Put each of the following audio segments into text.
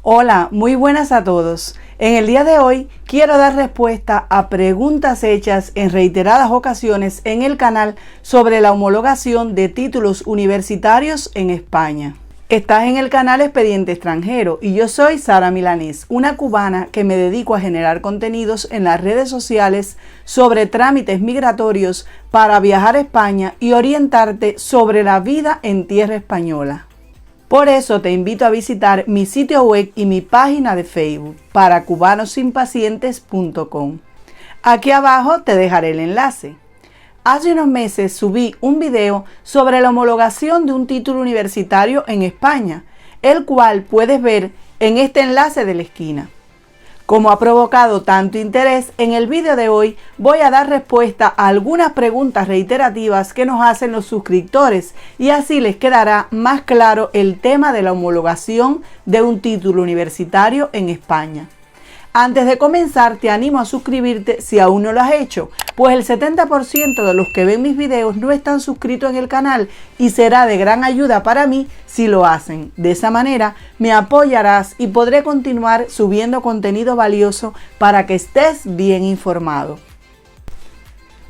Hola, muy buenas a todos. En el día de hoy quiero dar respuesta a preguntas hechas en reiteradas ocasiones en el canal sobre la homologación de títulos universitarios en España. Estás en el canal Expediente Extranjero y yo soy Sara Milanés, una cubana que me dedico a generar contenidos en las redes sociales sobre trámites migratorios para viajar a España y orientarte sobre la vida en tierra española. Por eso te invito a visitar mi sitio web y mi página de Facebook para cubanosimpacientes.com. Aquí abajo te dejaré el enlace. Hace unos meses subí un video sobre la homologación de un título universitario en España, el cual puedes ver en este enlace de la esquina. Como ha provocado tanto interés, en el video de hoy voy a dar respuesta a algunas preguntas reiterativas que nos hacen los suscriptores y así les quedará más claro el tema de la homologación de un título universitario en España. Antes de comenzar, te animo a suscribirte si aún no lo has hecho, pues el 70% de los que ven mis videos no están suscritos en el canal y será de gran ayuda para mí si lo hacen. De esa manera me apoyarás y podré continuar subiendo contenido valioso para que estés bien informado.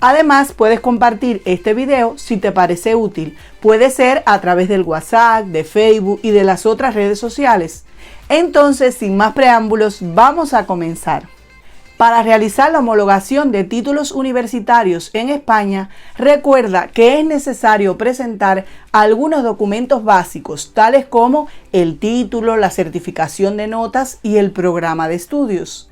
Además, puedes compartir este video si te parece útil. Puede ser a través del WhatsApp, de Facebook y de las otras redes sociales. Entonces, sin más preámbulos, vamos a comenzar. Para realizar la homologación de títulos universitarios en España, recuerda que es necesario presentar algunos documentos básicos, tales como el título, la certificación de notas y el programa de estudios.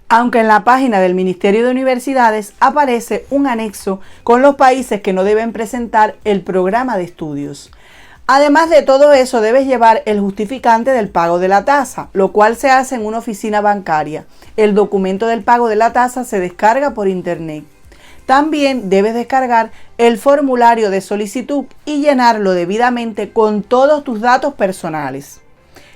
Aunque en la página del Ministerio de Universidades aparece un anexo con los países que no deben presentar el programa de estudios. Además de todo eso, debes llevar el justificante del pago de la tasa, lo cual se hace en una oficina bancaria. El documento del pago de la tasa se descarga por internet. También debes descargar el formulario de solicitud y llenarlo debidamente con todos tus datos personales.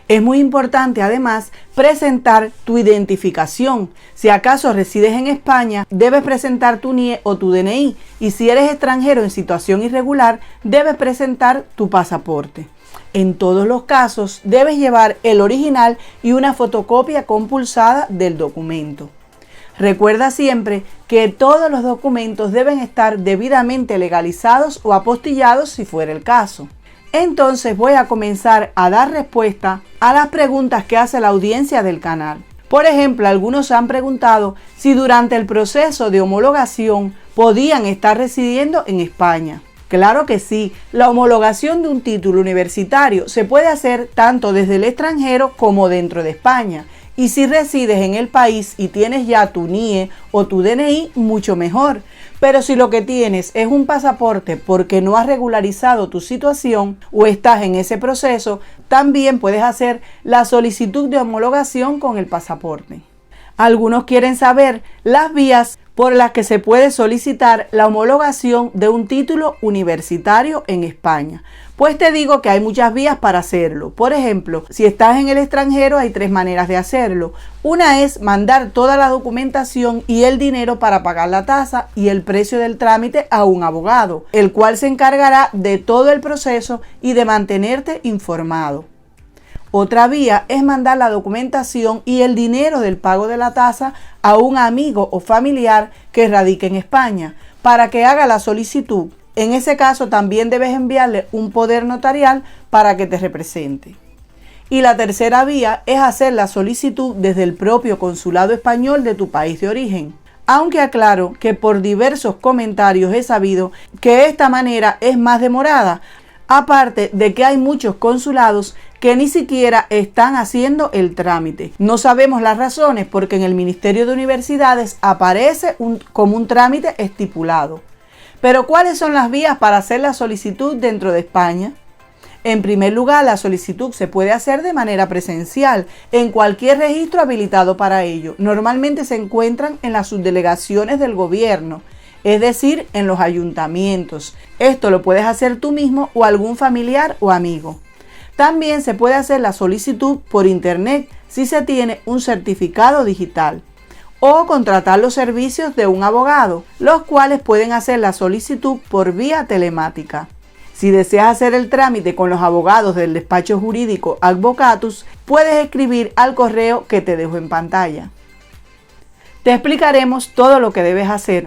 Es muy importante además presentar tu identificación. Si acaso resides en España, debes presentar tu NIE o tu DNI y si eres extranjero en situación irregular, debes presentar tu pasaporte. En todos los casos, debes llevar el original y una fotocopia compulsada del documento. Recuerda siempre que todos los documentos deben estar debidamente legalizados o apostillados si fuera el caso. Entonces voy a comenzar a dar respuesta a las preguntas que hace la audiencia del canal. Por ejemplo, algunos han preguntado si durante el proceso de homologación podían estar residiendo en España. Claro que sí, la homologación de un título universitario se puede hacer tanto desde el extranjero como dentro de España. Y si resides en el país y tienes ya tu NIE o tu DNI, mucho mejor. Pero si lo que tienes es un pasaporte porque no has regularizado tu situación o estás en ese proceso, también puedes hacer la solicitud de homologación con el pasaporte. Algunos quieren saber las vías por las que se puede solicitar la homologación de un título universitario en España. Pues te digo que hay muchas vías para hacerlo. Por ejemplo, si estás en el extranjero hay 3 maneras de hacerlo. Una es mandar toda la documentación y el dinero para pagar la tasa y el precio del trámite a un abogado, el cual se encargará de todo el proceso y de mantenerte informado. Otra vía es mandar la documentación y el dinero del pago de la tasa a un amigo o familiar que radique en España para que haga la solicitud. En ese caso también debes enviarle un poder notarial para que te represente. Y la tercera vía es hacer la solicitud desde el propio consulado español de tu país de origen. Aunque aclaro que por diversos comentarios he sabido que esta manera es más demorada, aparte de que hay muchos consulados que ni siquiera están haciendo el trámite. No sabemos las razones porque en el Ministerio de Universidades aparece como un trámite estipulado. Pero ¿cuáles son las vías para hacer la solicitud dentro de España? En primer lugar, la solicitud se puede hacer de manera presencial en cualquier registro habilitado para ello. Normalmente se encuentran en las subdelegaciones del gobierno, es decir, en los ayuntamientos. Esto lo puedes hacer tú mismo o algún familiar o amigo. También se puede hacer la solicitud por internet si se tiene un certificado digital o contratar los servicios de un abogado, los cuales pueden hacer la solicitud por vía telemática. Si deseas hacer el trámite con los abogados del despacho jurídico Advocatus, puedes escribir al correo que te dejo en pantalla. Te explicaremos todo lo que debes hacer.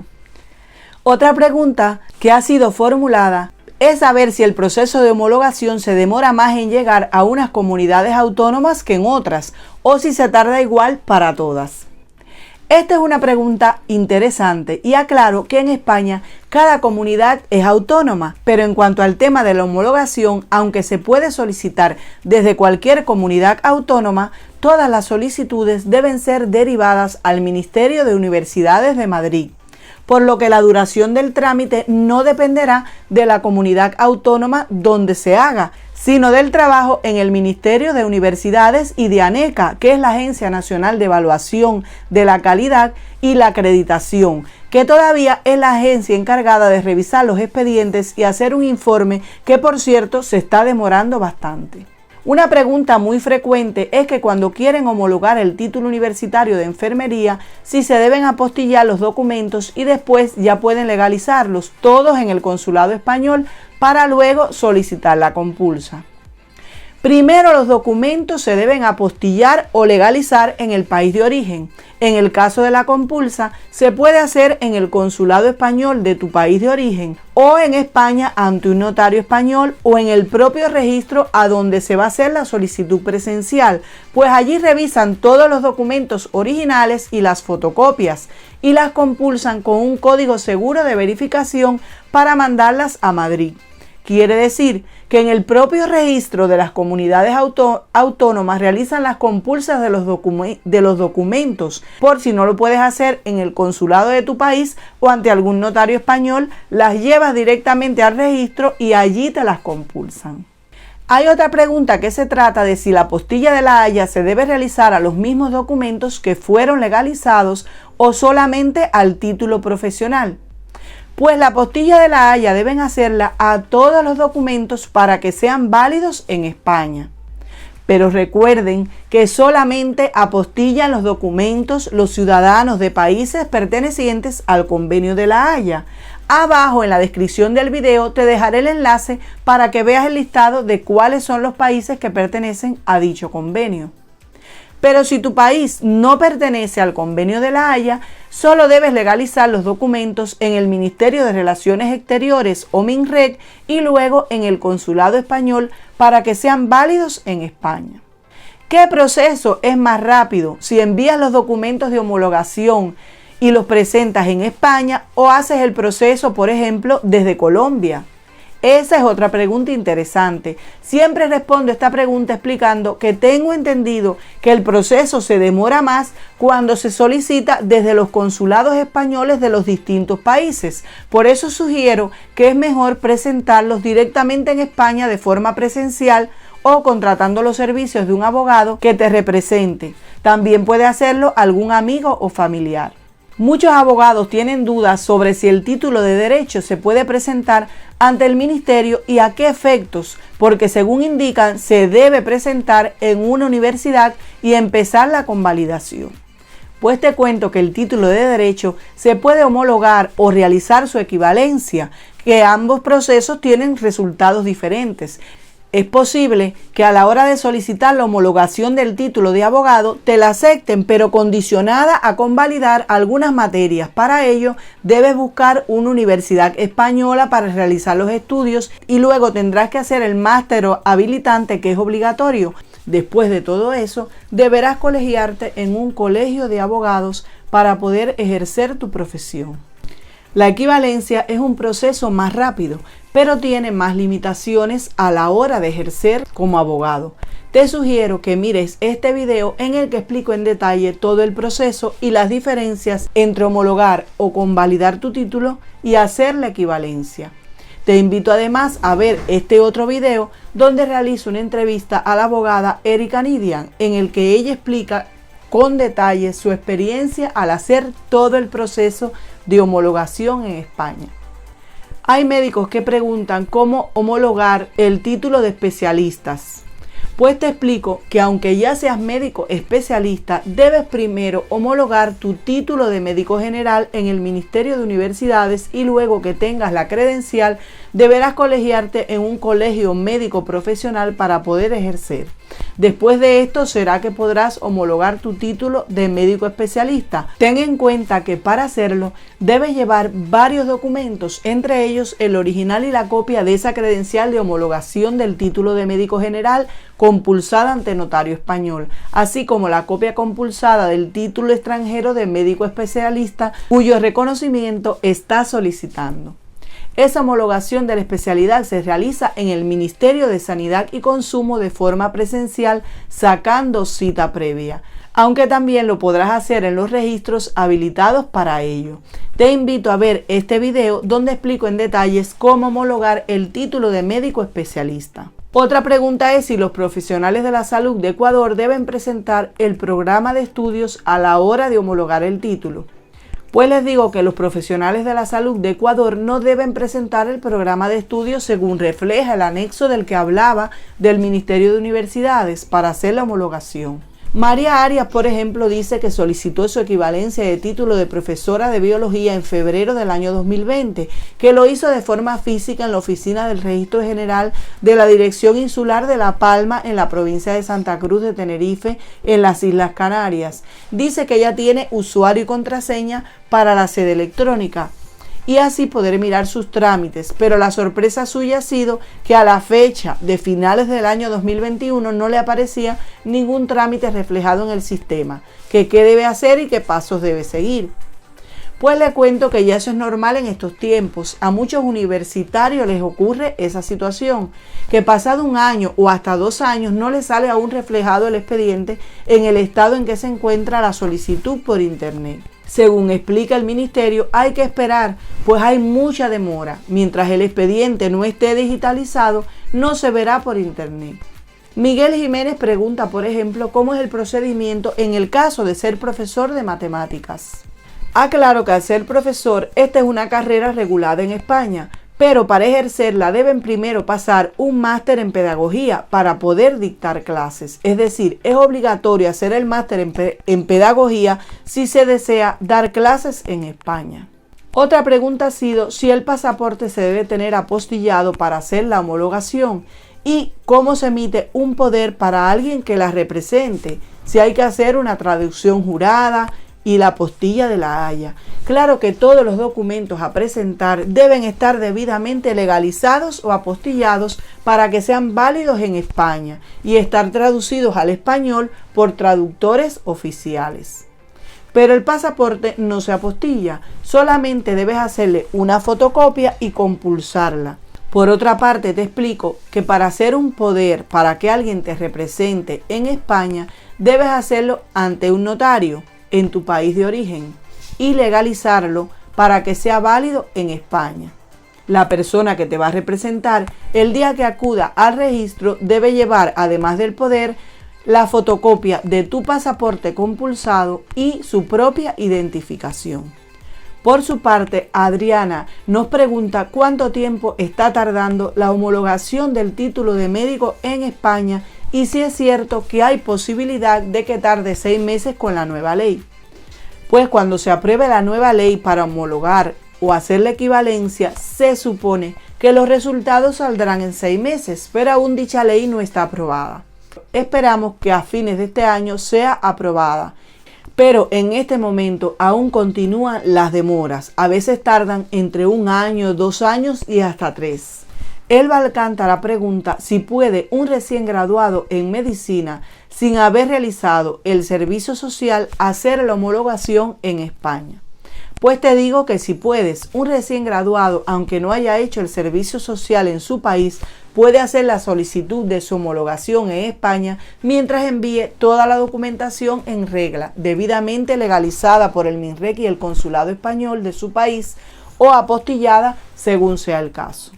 Otra pregunta que ha sido formulada es saber si el proceso de homologación se demora más en llegar a unas comunidades autónomas que en otras, o si se tarda igual para todas. Esta es una pregunta interesante y aclaro que en España cada comunidad es autónoma, pero en cuanto al tema de la homologación, aunque se puede solicitar desde cualquier comunidad autónoma, todas las solicitudes deben ser derivadas al Ministerio de Universidades de Madrid, por lo que la duración del trámite no dependerá de la comunidad autónoma donde se haga, sino del trabajo en el Ministerio de Universidades y de ANECA, que es la Agencia Nacional de Evaluación de la Calidad y la Acreditación, que todavía es la agencia encargada de revisar los expedientes y hacer un informe que, por cierto, se está demorando bastante. Una pregunta muy frecuente es que cuando quieren homologar el título universitario de enfermería, si se deben apostillar los documentos y después ya pueden legalizarlos todos en el consulado español para luego solicitar la compulsa. Primero, los documentos se deben apostillar o legalizar en el país de origen. En el caso de la compulsa, se puede hacer en el consulado español de tu país de origen o en España ante un notario español o en el propio registro a donde se va a hacer la solicitud presencial, pues allí revisan todos los documentos originales y las fotocopias y las compulsan con un código seguro de verificación para mandarlas a Madrid. Quiere decir que en el propio registro de las comunidades autónomas realizan las compulsas de los documentos. Por si no lo puedes hacer en el consulado de tu país o ante algún notario español, las llevas directamente al registro y allí te las compulsan. Hay otra pregunta que se trata de si la apostilla de la Haya se debe realizar a los mismos documentos que fueron legalizados o solamente al título profesional. Pues la apostilla de la Haya deben hacerla a todos los documentos para que sean válidos en España. Pero recuerden que solamente apostillan los documentos los ciudadanos de países pertenecientes al Convenio de la Haya. Abajo en la descripción del video te dejaré el enlace para que veas el listado de cuáles son los países que pertenecen a dicho convenio. Pero si tu país no pertenece al Convenio de la Haya, solo debes legalizar los documentos en el Ministerio de Relaciones Exteriores o MINREC y luego en el Consulado Español para que sean válidos en España. ¿Qué proceso es más rápido si envías los documentos de homologación y los presentas en España o haces el proceso, por ejemplo, desde Colombia? Esa es otra pregunta interesante. Siempre respondo esta pregunta explicando que tengo entendido que el proceso se demora más cuando se solicita desde los consulados españoles de los distintos países. Por eso sugiero que es mejor presentarlos directamente en España de forma presencial o contratando los servicios de un abogado que te represente. También puede hacerlo algún amigo o familiar. Muchos abogados tienen dudas sobre si el título de derecho se puede presentar ante el ministerio y a qué efectos, porque según indican se debe presentar en una universidad y empezar la convalidación. Pues te cuento que el título de derecho se puede homologar o realizar su equivalencia, que ambos procesos tienen resultados diferentes. Es posible que a la hora de solicitar la homologación del título de abogado te la acepten, pero condicionada a convalidar algunas materias. Para ello, debes buscar una universidad española para realizar los estudios y luego tendrás que hacer el máster habilitante, que es obligatorio. Después de todo eso, deberás colegiarte en un colegio de abogados para poder ejercer tu profesión. La equivalencia es un proceso más rápido, pero tiene más limitaciones a la hora de ejercer como abogado. Te sugiero que mires este video en el que explico en detalle todo el proceso y las diferencias entre homologar o convalidar tu título y hacer la equivalencia. Te invito además a ver este otro video donde realizo una entrevista a la abogada Erika Nidian, en el que ella explica con detalle su experiencia al hacer todo el proceso de homologación en España. Hay médicos que preguntan cómo homologar el título de especialistas. Pues te explico que aunque ya seas médico especialista, debes primero homologar tu título de médico general en el Ministerio de Universidades y luego que tengas la credencial deberás colegiarte en un colegio médico profesional para poder ejercer. Después de esto será que podrás homologar tu título de médico especialista. Ten en cuenta que para hacerlo debes llevar varios documentos, entre ellos el original y la copia de esa credencial de homologación del título de médico general compulsada ante notario español, así como la copia compulsada del título extranjero de médico especialista cuyo reconocimiento está solicitando. Esa homologación de la especialidad se realiza en el Ministerio de Sanidad y Consumo de forma presencial, sacando cita previa, aunque también lo podrás hacer en los registros habilitados para ello. Te invito a ver este video donde explico en detalles cómo homologar el título de médico especialista. Otra pregunta es si los profesionales de la salud de Ecuador deben presentar el programa de estudios a la hora de homologar el título. Pues les digo que los profesionales de la salud de Ecuador no deben presentar el programa de estudios según refleja el anexo del que hablaba del Ministerio de Universidades para hacer la homologación. María Arias, por ejemplo, dice que solicitó su equivalencia de título de profesora de biología en febrero del año 2020, que lo hizo de forma física en la oficina del Registro General de la Dirección Insular de La Palma en la provincia de Santa Cruz de Tenerife, en las Islas Canarias. Dice que ella tiene usuario y contraseña para la sede electrónica y así poder mirar sus trámites, pero la sorpresa suya ha sido que a la fecha de finales del año 2021 no le aparecía ningún trámite reflejado en el sistema, que qué debe hacer y qué pasos debe seguir. Pues le cuento que ya eso es normal en estos tiempos. A muchos universitarios les ocurre esa situación, que pasado un año o hasta 2 años no les sale aún reflejado el expediente en el estado en que se encuentra la solicitud por internet. Según explica el ministerio, hay que esperar, pues hay mucha demora. Mientras el expediente no esté digitalizado, no se verá por internet. Miguel Jiménez pregunta, por ejemplo, cómo es el procedimiento en el caso de ser profesor de matemáticas. Aclaro que al ser profesor, esta es una carrera regulada en España, pero para ejercerla deben primero pasar un máster en pedagogía para poder dictar clases. Es decir, es obligatorio hacer el máster en pedagogía si se desea dar clases en España. Otra pregunta ha sido si el pasaporte se debe tener apostillado para hacer la homologación y cómo se emite un poder para alguien que la represente, si hay que hacer una traducción jurada y la apostilla de la Haya. Claro que todos los documentos a presentar deben estar debidamente legalizados o apostillados para que sean válidos en España y estar traducidos al español por traductores oficiales. Pero el pasaporte no se apostilla, solamente debes hacerle una fotocopia y compulsarla. Por otra parte, te explico que para hacer un poder, para que alguien te represente en España, debes hacerlo ante un notario en tu país de origen y legalizarlo para que sea válido en España. La persona que te va a representar el día que acuda al registro debe llevar, además del poder, la fotocopia de tu pasaporte compulsado y su propia identificación. Por su parte, Adriana nos pregunta cuánto tiempo está tardando la homologación del título de médico en España y si es cierto que hay posibilidad de que tarde 6 meses con la nueva ley. Pues cuando se apruebe la nueva ley para homologar o hacer la equivalencia, se supone que los resultados saldrán en 6 meses, pero aún dicha ley no está aprobada. Esperamos que a fines de este año sea aprobada, pero en este momento aún continúan las demoras. A veces tardan entre 1 año, 2 años y hasta 3. Elba Alcántara pregunta si puede un recién graduado en medicina sin haber realizado el servicio social hacer la homologación en España. Pues te digo que si puedes, un recién graduado, aunque no haya hecho el servicio social en su país, puede hacer la solicitud de su homologación en España mientras envíe toda la documentación en regla, debidamente legalizada por el MINREC y el Consulado Español de su país o apostillada según sea el caso.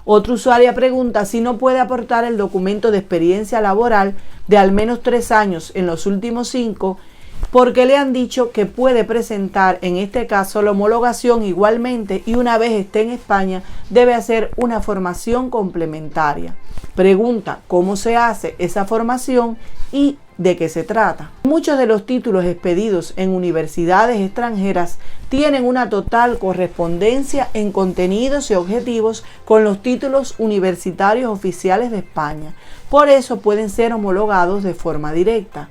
Otra usuaria pregunta si no puede aportar el documento de experiencia laboral de al menos 3 años en los últimos 5, porque le han dicho que puede presentar en este caso la homologación igualmente y una vez esté en España debe hacer una formación complementaria. Pregunta cómo se hace esa formación y de qué se trata. Muchos de los títulos expedidos en universidades extranjeras tienen una total correspondencia en contenidos y objetivos con los títulos universitarios oficiales de España. Por eso pueden ser homologados de forma directa.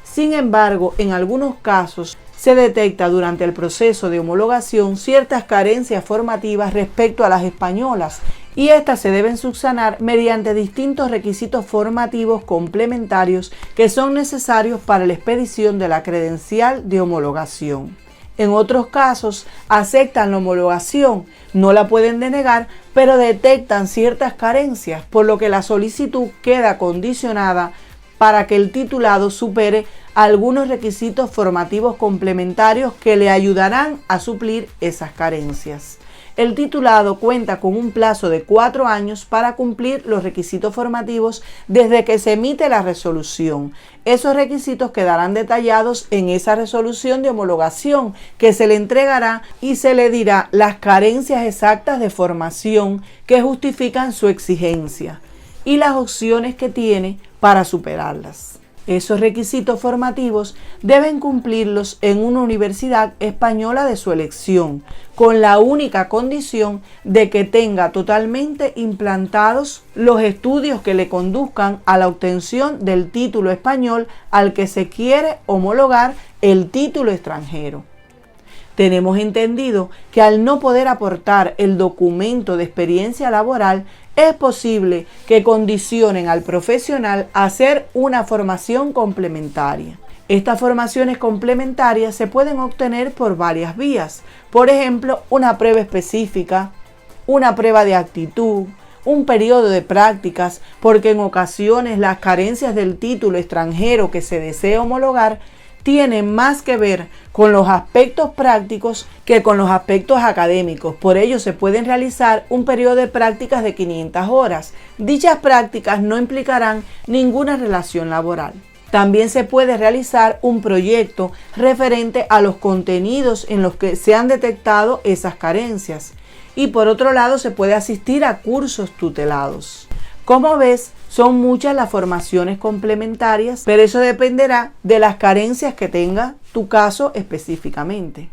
Sin embargo, en algunos casos se detecta durante el proceso de homologación ciertas carencias formativas respecto a las españolas y estas se deben subsanar mediante distintos requisitos formativos complementarios que son necesarios para la expedición de la credencial de homologación. En otros casos aceptan la homologación, no la pueden denegar, pero detectan ciertas carencias, por lo que la solicitud queda condicionada para que el titulado supere algunos requisitos formativos complementarios que le ayudarán a suplir esas carencias. El titulado cuenta con un plazo de 4 años para cumplir los requisitos formativos desde que se emite la resolución. Esos requisitos quedarán detallados en esa resolución de homologación que se le entregará y se le dirá las carencias exactas de formación que justifican su exigencia y las opciones que tiene para superarlas. Esos requisitos formativos deben cumplirlos en una universidad española de su elección, con la única condición de que tenga totalmente implantados los estudios que le conduzcan a la obtención del título español al que se quiere homologar el título extranjero. Tenemos entendido que al no poder aportar el documento de experiencia laboral, es posible que condicionen al profesional a hacer una formación complementaria. Estas formaciones complementarias se pueden obtener por varias vías. Por ejemplo, una prueba específica, una prueba de actitud, un periodo de prácticas, porque en ocasiones las carencias del título extranjero que se desea homologar tienen más que ver con los aspectos prácticos que con los aspectos académicos. Por ello se pueden realizar un periodo de prácticas de 500 horas. Dichas prácticas no implicarán ninguna relación laboral. También se puede realizar un proyecto referente a los contenidos en los que se han detectado esas carencias. Y por otro lado se puede asistir a cursos tutelados. Como ves, son muchas las formaciones complementarias, pero eso dependerá de las carencias que tenga tu caso específicamente.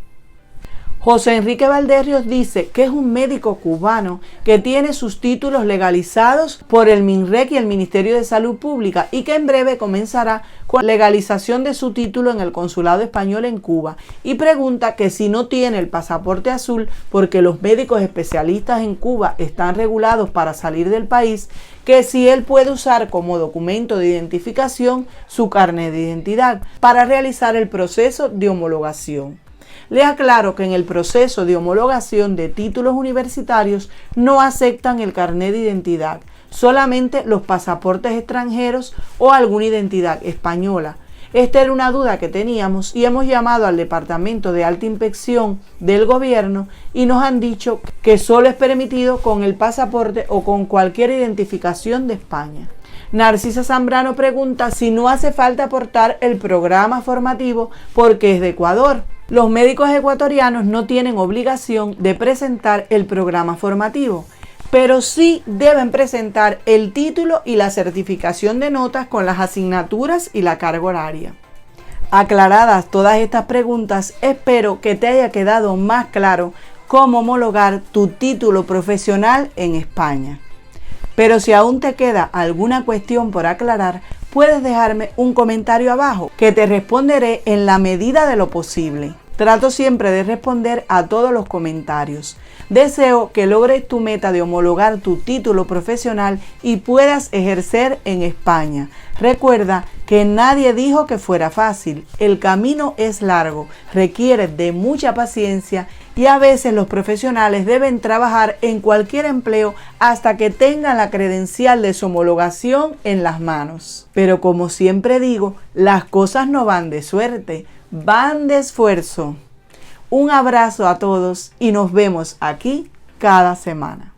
José Enrique Valderrios dice que es un médico cubano que tiene sus títulos legalizados por el MINREC y el Ministerio de Salud Pública y que en breve comenzará con la legalización de su título en el Consulado Español en Cuba, y pregunta que si no tiene el pasaporte azul porque los médicos especialistas en Cuba están regulados para salir del país, que si él puede usar como documento de identificación su carnet de identidad para realizar el proceso de homologación. Le aclaro que en el proceso de homologación de títulos universitarios no aceptan el carnet de identidad, solamente los pasaportes extranjeros o alguna identidad española. Esta era una duda que teníamos y hemos llamado al Departamento de Alta Inspección del Gobierno y nos han dicho que solo es permitido con el pasaporte o con cualquier identificación de España. Narcisa Zambrano pregunta si no hace falta aportar el programa formativo porque es de Ecuador. Los médicos ecuatorianos no tienen obligación de presentar el programa formativo, pero sí deben presentar el título y la certificación de notas con las asignaturas y la carga horaria. Aclaradas todas estas preguntas, espero que te haya quedado más claro cómo homologar tu título profesional en España. Pero si aún te queda alguna cuestión por aclarar, puedes dejarme un comentario abajo que te responderé en la medida de lo posible. Trato siempre de responder a todos los comentarios. Deseo que logres tu meta de homologar tu título profesional y puedas ejercer en España. Recuerda que nadie dijo que fuera fácil. El camino es largo, requiere de mucha paciencia y a veces los profesionales deben trabajar en cualquier empleo hasta que tengan la credencial de su homologación en las manos. Pero como siempre digo, las cosas no van de suerte, van de esfuerzo. Un abrazo a todos y nos vemos aquí cada semana.